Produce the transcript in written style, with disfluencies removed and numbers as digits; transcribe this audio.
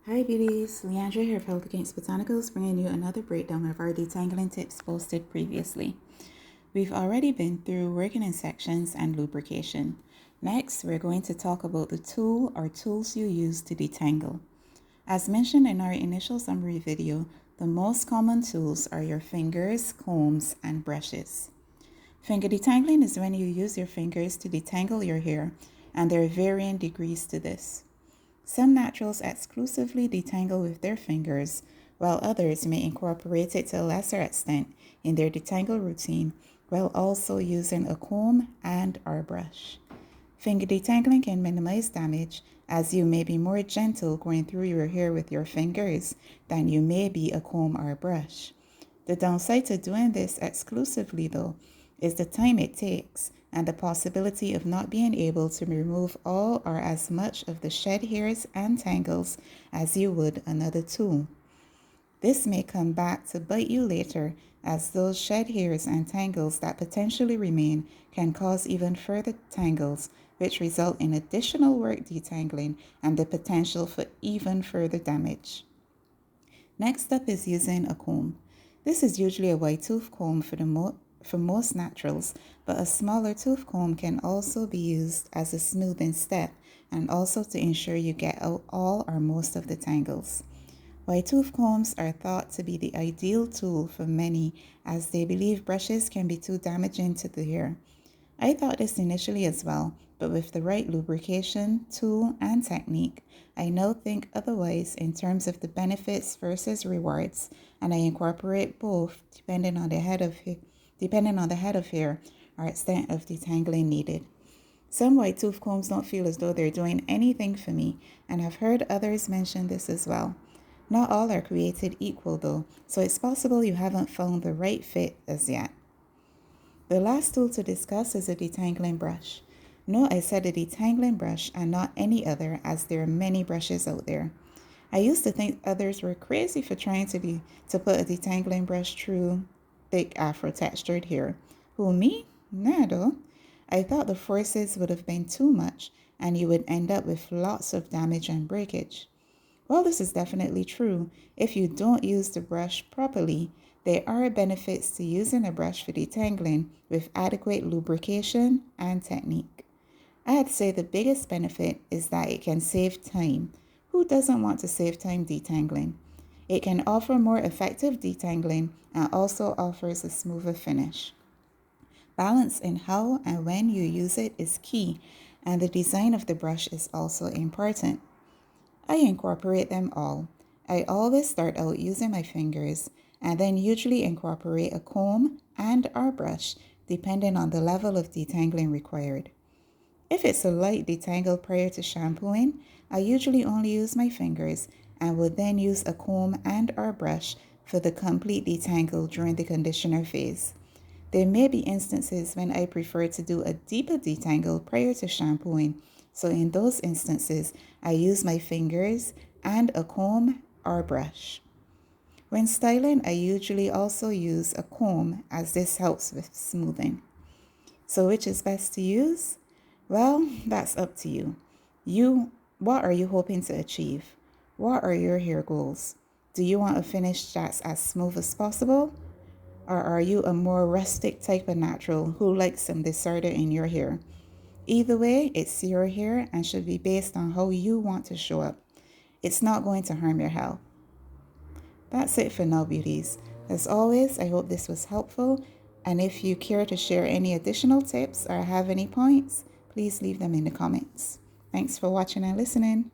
Hi beauties, Leandra here of Health Against Botanicals, bringing you another breakdown of our detangling tips posted previously. We've already been through working in sections and lubrication. Next, we're going to talk about the tool or tools you use to detangle. As mentioned in our initial summary video, the most common tools are your fingers, combs, and brushes. Finger detangling is when you use your fingers to detangle your hair, and there are varying degrees to this. Some naturals exclusively detangle with their fingers, while others may incorporate it to a lesser extent in their detangle routine while also using a comb and/or brush. Finger detangling can minimize damage as you may be more gentle going through your hair with your fingers than you may be a comb or a brush. The downside to doing this exclusively, though, is the time it takes and the possibility of not being able to remove all or as much of the shed hairs and tangles as you would another tool. This may come back to bite you later, as those shed hairs and tangles that potentially remain can cause even further tangles, which result in additional work detangling and the potential for even further damage. Next up is using a comb. This is usually a wide tooth comb for most naturals, but a smaller tooth comb can also be used as a smoothing step and also to ensure you get out all or most of the tangles. Wide tooth combs are thought to be the ideal tool for many as they believe brushes can be too damaging to the hair. I thought this initially as well, but with the right lubrication, tool, and technique, I now think otherwise in terms of the benefits versus rewards, and I incorporate both depending on the head of hair or extent of detangling needed. Some white tooth combs don't feel as though they're doing anything for me, and I've heard others mention this as well. Not all are created equal though, so it's possible you haven't found the right fit as yet. The last tool to discuss is a detangling brush. No, I said a detangling brush and not any other, as there are many brushes out there. I used to think others were crazy for trying to put a detangling brush through thick afro textured hair. Who, me? Nah, though. I thought the forces would have been too much and you would end up with lots of damage and breakage. Well, this is definitely true. If you don't use the brush properly, there are benefits to using a brush for detangling with adequate lubrication and technique. I'd say the biggest benefit is that it can save time. Who doesn't want to save time detangling? It can offer more effective detangling and also offers a smoother finish. Balance in how and when you use it is key, and the design of the brush is also important. I incorporate them all. I always start out using my fingers and then usually incorporate a comb and/or brush depending on the level of detangling required. If it's a light detangle prior to shampooing, I usually only use my fingers and would then use a comb and/or brush for the complete detangle during the conditioner phase. There may be instances when I prefer to do a deeper detangle prior to shampooing, so in those instances, I use my fingers and a comb or brush. When styling, I usually also use a comb as this helps with smoothing. So which is best to use? Well, that's up to you. What are you hoping to achieve? What are your hair goals? Do you want a finish that's as smooth as possible? Or are you a more rustic type of natural who likes some disorder in your hair? Either way, it's your hair and should be based on how you want to show up. It's not going to harm your health. That's it for now, beauties. As always, I hope this was helpful. And if you care to share any additional tips or have any points, please leave them in the comments. Thanks for watching and listening.